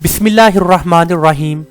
बिस्मिल्लाहिर्रहमानिर्रहीम।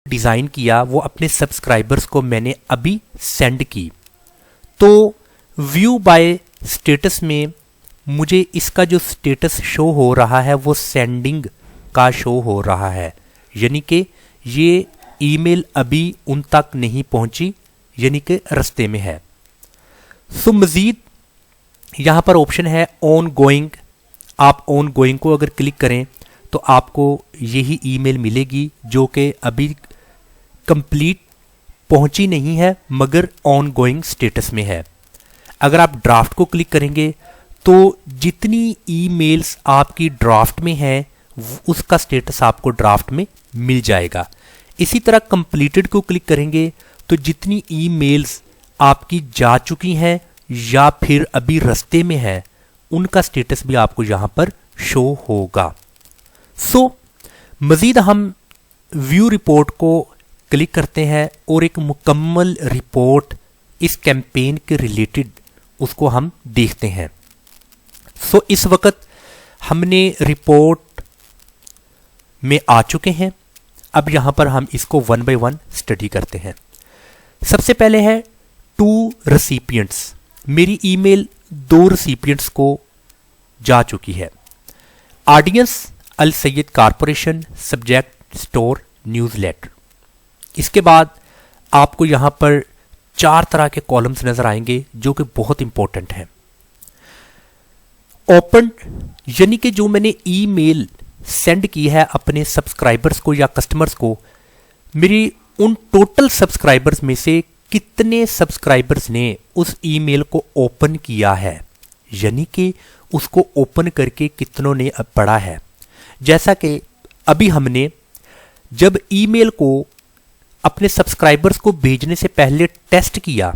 डिज़ाइन किया वो अपने सब्सक्राइबर्स को मैंने अभी सेंड की। तो व्यू बाय स्टेटस में मुझे इसका जो स्टेटस शो हो रहा है वो सेंडिंग का शो हो रहा है, यानी कि ये ईमेल अभी उन तक नहीं पहुंची, यानी कि रास्ते में है। सो मज़ीद यहाँ पर ऑप्शन है ऑन गोइंग। आप ऑन गोइंग को अगर क्लिक करें तो आपको यही ईमेल मिलेगी जो कि अभी कंप्लीट पहुंची नहीं है मगर ऑन गोइंग स्टेटस में है। अगर आप ड्राफ्ट को क्लिक करेंगे तो जितनी ईमेल्स आपकी ड्राफ्ट में है उसका स्टेटस आपको ड्राफ्ट में मिल जाएगा। इसी तरह कंप्लीटेड को क्लिक करेंगे तो जितनी ईमेल्स आपकी जा चुकी हैं या फिर अभी रास्ते में है उनका स्टेटस भी आपको यहाँ पर शो होगा। सो मज़ीद हम व्यू रिपोर्ट को क्लिक करते हैं और एक मुकम्मल रिपोर्ट इस कैंपेन के रिलेटेड उसको हम देखते हैं। सो इस वक्त हमने रिपोर्ट में आ चुके हैं। अब यहाँ पर हम इसको वन बाय वन स्टडी करते हैं। सबसे पहले है 2 रेसिपिएंट्स। मेरी ईमेल 2 रेसिपिएंट्स को जा चुकी है। Audience Al Sayed corporation, subject store newsletter. इसके बाद आपको यहाँ पर 4 तरह के कॉलम्स नजर आएंगे जो कि बहुत इंपॉर्टेंट हैं। ओपन यानी कि जो मैंने ईमेल सेंड की है अपने सब्सक्राइबर्स को या कस्टमर्स को, मेरी उन टोटल सब्सक्राइबर्स में से कितने सब्सक्राइबर्स ने उस ईमेल को ओपन किया है, यानी कि उसको ओपन करके कितनों ने पढ़ा है। जैसा कि अभी हमने जब ईमेल को अपने सब्सक्राइबर्स को भेजने से पहले टेस्ट किया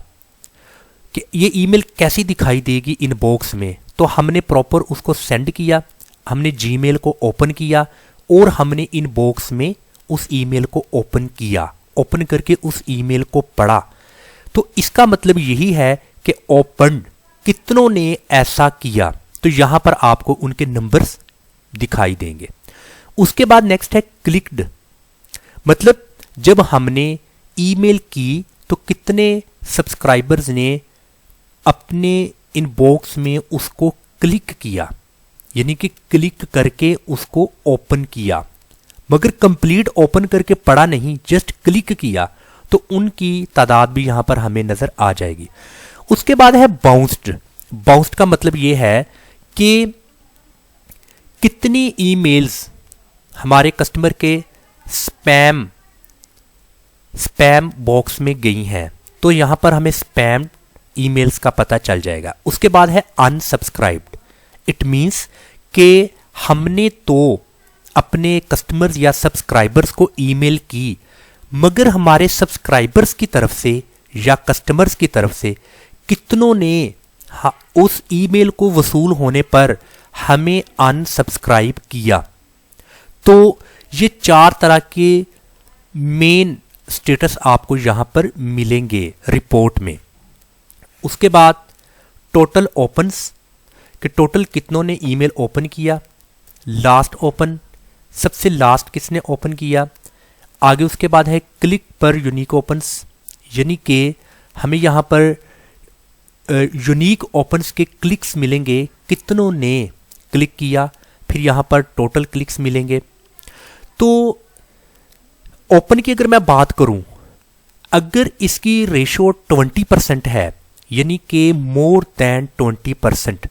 कि ये ईमेल कैसी दिखाई देगी इनबॉक्स में, तो हमने प्रॉपर उसको सेंड किया, हमने जीमेल को ओपन किया और हमने इनबॉक्स में उस ईमेल को ओपन किया, ओपन करके उस ईमेल को पढ़ा। तो इसका मतलब यही है कि ओपन कितनों ने ऐसा किया, तो यहां पर आपको उनके नंबर्स दिखाई देंगे। उसके बाद नेक्स्ट है क्लिक्ड, मतलब जब हमने ईमेल की तो कितने सब्सक्राइबर्स ने अपने इनबॉक्स में उसको क्लिक किया, यानी कि क्लिक करके उसको ओपन किया, मगर कंप्लीट ओपन करके पढ़ा नहीं, जस्ट क्लिक किया, तो उनकी तादाद भी यहां पर हमें नजर आ जाएगी। उसके बाद है बाउंस्ड। बाउंस्ड का मतलब यह है कि कितनी ईमेल्स हमारे कस्टमर के स्पैम बॉक्स में गई हैं, तो यहां पर हमें स्पैम ईमेल्स का पता चल जाएगा। उसके बाद है अनसब्सक्राइब्ड। इट मींस कि हमने तो अपने कस्टमर्स या सब्सक्राइबर्स को ईमेल की, मगर हमारे सब्सक्राइबर्स की तरफ से या कस्टमर्स की तरफ से कितनों ने उस ईमेल को वसूल होने पर हमें अनसब्सक्राइब किया। तो ये 4 तरह के मेन स्टेटस आपको यहां पर मिलेंगे रिपोर्ट में। उसके बाद टोटल ओपन्स, कि टोटल कितनों ने ईमेल ओपन किया। लास्ट ओपन, सबसे लास्ट किसने ओपन किया। आगे उसके बाद है क्लिक पर यूनिक ओपन्स, यानी कि हमें यहाँ पर यूनिक ओपन्स के क्लिक्स मिलेंगे, कितनों ने क्लिक किया। फिर यहाँ पर टोटल क्लिक्स मिलेंगे। तो ओपन की अगर मैं बात करूं, अगर इसकी रेशो 20% है, यानी कि मोर देन 20%,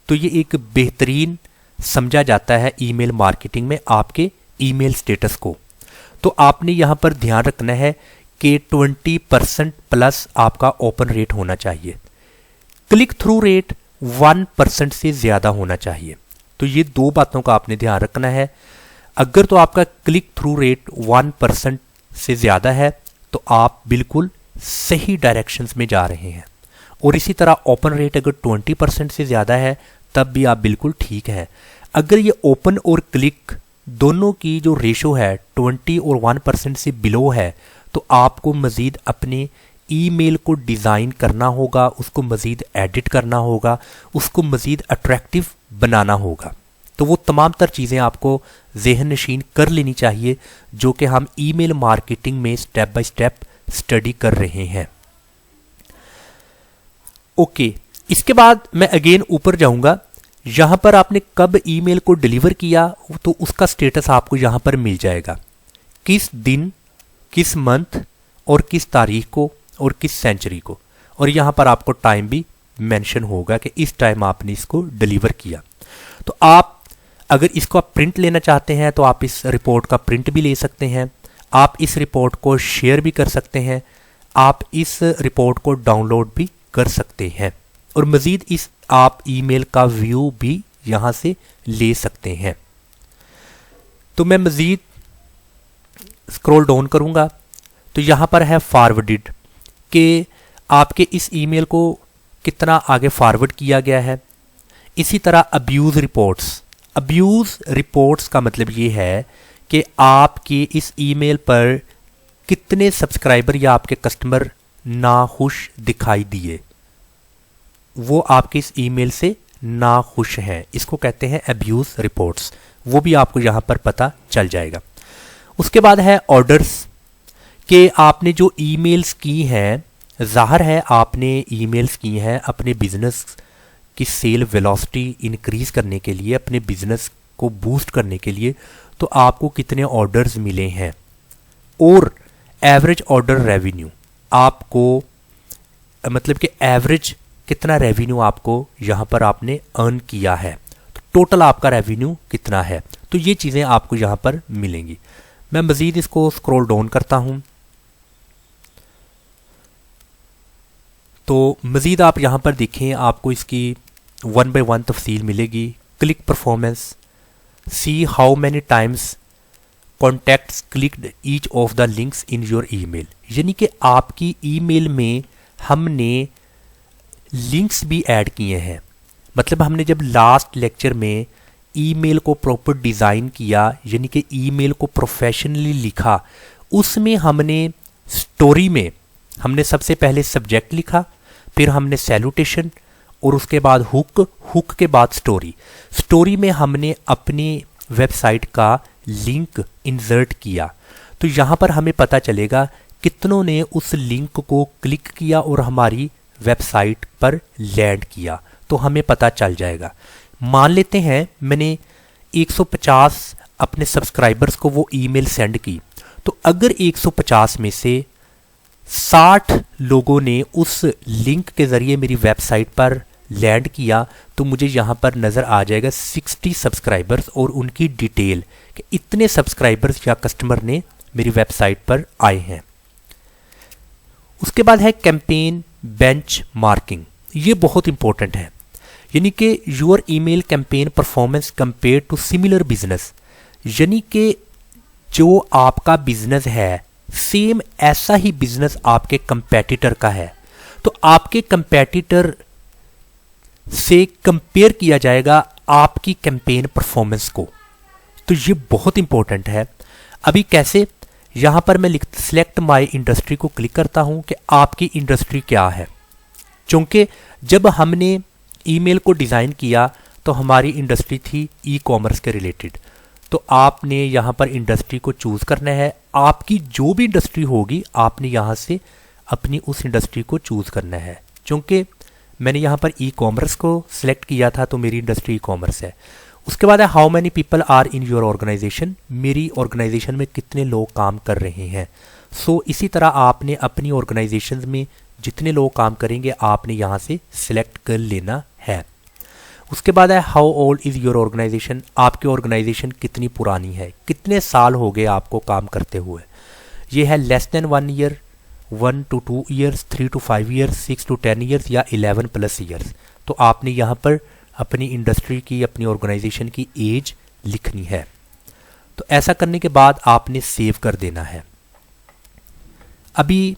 तो ये एक बेहतरीन समझा जाता है ईमेल मार्केटिंग में आपके ईमेल स्टेटस को। तो आपने यहां पर ध्यान रखना है कि 20% प्लस आपका ओपन रेट होना चाहिए। क्लिक थ्रू रेट 1% से ज्यादा होना चाहिए। तो ये 2 बातों का आपने ध्यान रखना है। अगर तो आपका क्लिक थ्रू रेट 1% से ज्यादा है तो आप बिल्कुल सही डायरेक्शंस में जा रहे हैं, और इसी तरह ओपन रेट अगर 20% से ज्यादा है तब भी आप बिल्कुल ठीक है। अगर ये ओपन और क्लिक दोनों की जो रेशो है 20 और 1% से बिलो है, तो आपको मज़ीद अपने ईमेल को डिज़ाइन करना होगा, उसको मज़ीद एडिट करना होगा, उसको मज़ीद अट्रैक्टिव बनाना होगा। तो वो तमाम तर चीज़ें आपको ज़हन नशीन कर लेनी चाहिए जो कि हम ईमेल मार्केटिंग में स्टेप बाय स्टेप स्टडी कर रहे हैं। ओके, इसके बाद मैं अगेन ऊपर जाऊंगा। यहाँ पर आपने कब ईमेल को डिलीवर किया तो उसका स्टेटस आपको यहाँ पर मिल जाएगा, किस दिन, किस मंथ और किस तारीख को और किस सेंचुरी को, और यहाँ पर आपको टाइम भी मेंशन होगा कि इस टाइम आपने इसको डिलीवर किया। तो आप अगर इसको आप प्रिंट लेना चाहते हैं तो आप इस रिपोर्ट का प्रिंट भी ले सकते हैं, आप इस रिपोर्ट को शेयर भी कर सकते हैं, आप इस रिपोर्ट को डाउनलोड भी कर सकते हैं और मज़ीद इस आप ईमेल का व्यू भी यहाँ से ले सकते हैं। तो मैं मज़ीद स्क्रॉल डाउन करूँगा तो यहाँ पर है फॉरवर्डेड कि आपके इस ईमेल को कितना आगे फॉरवर्ड किया गया है। इसी तरह अब्यूज़ रिपोर्ट्स का मतलब ये है कि आपके इस ईमेल पर कितने सब्सक्राइबर या आपके कस्टमर नाखुश दिखाई दिए, वो आपके इस ईमेल से नाखुश हैं, इसको कहते हैं अब्यूज़ रिपोर्ट्स। वो भी आपको यहाँ पर पता चल जाएगा। उसके बाद है ऑर्डर्स कि आपने जो ईमेल्स की हैं, ज़ाहिर है आपने ईमेल्स की हैं अपने बिजनेस की सेल वेलोसिटी इंक्रीज़ करने के लिए, अपने बिजनेस को बूस्ट करने के लिए, तो आपको कितने ऑर्डर्स मिले हैं और एवरेज ऑर्डर रेवेन्यू आपको, मतलब कि एवरेज कितना रेवेन्यू आपको यहाँ पर आपने अर्न किया है, तो टोटल आपका रेवेन्यू कितना है, तो ये चीज़ें आपको यहाँ पर मिलेंगी। मैं मज़ीद इसको स्क्रॉल डाउन करता हूँ तो मज़ीद आप यहाँ पर देखें, आपको इसकी 1 बाय 1 तफसील मिलेगी। Click performance, see how many times contacts clicked each of the links in your email, यानी कि आपकी ईमेल में हमने लिंक्स भी ऐड किए हैं। मतलब हमने जब लास्ट लेक्चर में ईमेल को प्रॉपर डिज़ाइन किया, यानी कि ईमेल को प्रोफेशनली लिखा, उसमें हमने स्टोरी में हमने सबसे पहले सब्जेक्ट लिखा, फिर हमने सैल्यूटेशन और उसके बाद हुक के बाद स्टोरी में हमने अपनी वेबसाइट का लिंक इंसर्ट किया। तो यहाँ पर हमें पता चलेगा कितनों ने उस लिंक को क्लिक किया और हमारी वेबसाइट पर लैंड किया, तो हमें पता चल जाएगा। मान लेते हैं मैंने 150 अपने सब्सक्राइबर्स को वो ईमेल सेंड की, तो अगर 150 में से 60 लोगों ने उस लिंक के ज़रिए मेरी वेबसाइट पर लैंड किया, तो मुझे यहाँ पर नज़र आ जाएगा 60 सब्सक्राइबर्स और उनकी डिटेल कि इतने सब्सक्राइबर्स या कस्टमर ने मेरी वेबसाइट पर आए हैं। उसके बाद है कैंपेन बेंच मार्किंग, ये बहुत इंपॉर्टेंट है, यानी कि your email campaign performance compare to similar business, यानी कि जो आपका बिजनेस है सेम ऐसा ही बिजनेस आपके कंपेटिटर का है, तो आपके कंपेटिटर से कंपेयर किया जाएगा आपकी कैंपेन परफॉर्मेंस को। तो ये बहुत इंपॉर्टेंट है। अभी कैसे, यहाँ पर मैं सिलेक्ट माय इंडस्ट्री को क्लिक करता हूँ कि आपकी इंडस्ट्री क्या है, क्योंकि जब हमने ईमेल को डिज़ाइन किया तो हमारी इंडस्ट्री थी ई कॉमर्स के रिलेटेड, तो आपने यहाँ पर इंडस्ट्री को चूज़ करना है। आपकी जो भी इंडस्ट्री होगी आपने यहाँ से अपनी उस इंडस्ट्री को चूज़ करना है, क्योंकि मैंने यहाँ पर ई कॉमर्स को सिलेक्ट किया था तो मेरी इंडस्ट्री ई कॉमर्स है। उसके बाद है how many people are in your organisation, मेरी ऑर्गेनाइजेशन में कितने लोग काम कर रहे हैं। सो इसी तरह आपने अपनी ऑर्गेनाइजेशन में जितने लोग काम करेंगे आपने यहाँ से सिलेक्ट कर लेना है। उसके बाद है how old is your organisation, आपकी ऑर्गेनाइजेशन कितनी पुरानी है, कितने साल हो गए आपको काम करते हुए। ये है less than 1 year, 1 to 2 years, 3 to 5 years, 6 to 10 years या 11+ ईयर्स। तो आपने यहाँ पर अपनी इंडस्ट्री की, अपनी ऑर्गेनाइजेशन की एज लिखनी है। तो ऐसा करने के बाद आपने सेव कर देना है। अभी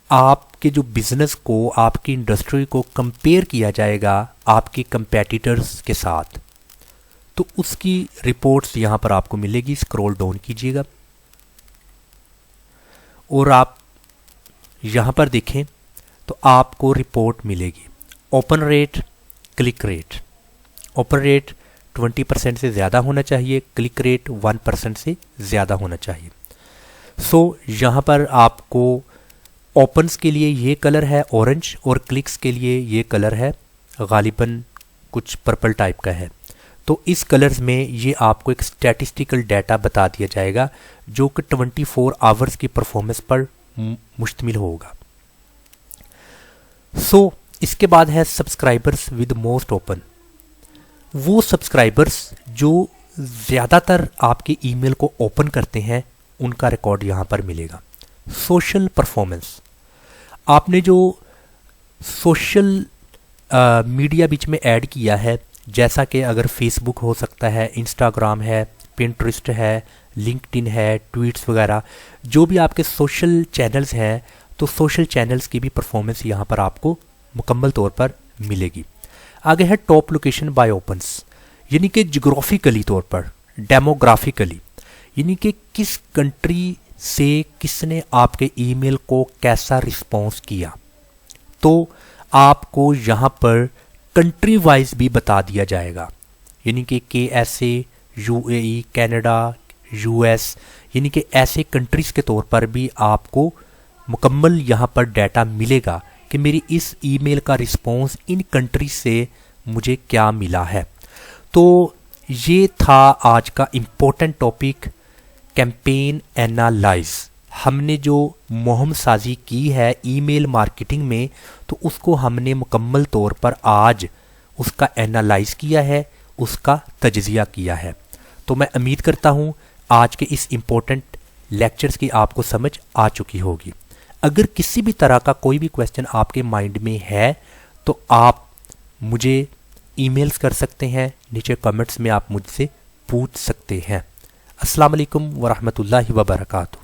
आपके जो बिजनेस को, आपकी इंडस्ट्री को कंपेयर किया जाएगा आपके कंपेटिटर्स के साथ, तो उसकी रिपोर्ट्स यहाँ पर आपको मिलेगी। स्क्रॉल डाउन कीजिएगा और आप यहाँ पर देखें तो आपको रिपोर्ट मिलेगी। Open rate, click rate. Open rate 20% से ज़्यादा होना चाहिए, क्लिक रेट 1% से ज़्यादा होना चाहिए। सो यहाँ पर आपको ओपन्स के लिए ये कलर है ऑरेंज और क्लिक्स के लिए ये कलर है गालिबन कुछ पर्पल टाइप का है। तो इस कलर्स में ये आपको एक स्टैटिस्टिकल डाटा बता दिया जाएगा जो कि 24 आवर्स की परफॉर्मेंस पर मुश्तमिल होगा। सो इसके बाद है सब्सक्राइबर्स विद मोस्ट ओपन। वो सब्सक्राइबर्स जो ज़्यादातर आपके ईमेल को ओपन करते हैं उनका रिकॉर्ड यहाँ पर मिलेगा। सोशल परफॉर्मेंस, आपने जो सोशल मीडिया बीच में ऐड किया है, जैसा कि अगर फेसबुक हो सकता है, इंस्टाग्राम है, पिंटरेस्ट है, लिंक्डइन है, ट्वीट्स वगैरह, जो भी आपके सोशल चैनल्स हैं, तो सोशल चैनल्स की भी परफॉर्मेंस यहाँ पर आपको मुकम्मल तौर पर मिलेगी। आगे है टॉप लोकेशन बाय ओपन्स, यानी कि जियोग्राफिकली तौर पर, डेमोग्राफिकली, यानी कि किस कंट्री से किसने आपके ईमेल को कैसा रिस्पॉन्स किया। तो आपको यहाँ पर कंट्री वाइज भी बता दिया जाएगा, यानी कि KSA, UAE, कनाडा, US, यानी कि ऐसे कंट्रीज़ के तौर पर भी आपको मुकम्मल यहाँ पर डाटा मिलेगा कि मेरी इस ईमेल का रिस्पॉन्स इन कंट्रीज से मुझे क्या मिला है। तो ये था आज का इम्पोर्टेंट टॉपिक, कैंपेन एनालाइज। हमने जो मुहिम साजी की है ईमेल मार्केटिंग में, तो उसको हमने मुकम्मल तौर पर आज उसका एनालाइज किया है, उसका तजज़िया किया है। तो मैं उम्मीद करता हूँ आज के इस इम्पोर्टेंट लेक्चर्स की आपको समझ आ चुकी होगी। अगर किसी भी तरह का कोई भी क्वेश्चन आपके माइंड में है तो आप मुझे ईमेल्स कर सकते हैं, नीचे कमेंट्स में आप मुझसे पूछ सकते हैं। अस्सलाम वालेकुम वरहमतुल्लाहि वबरकातुहू।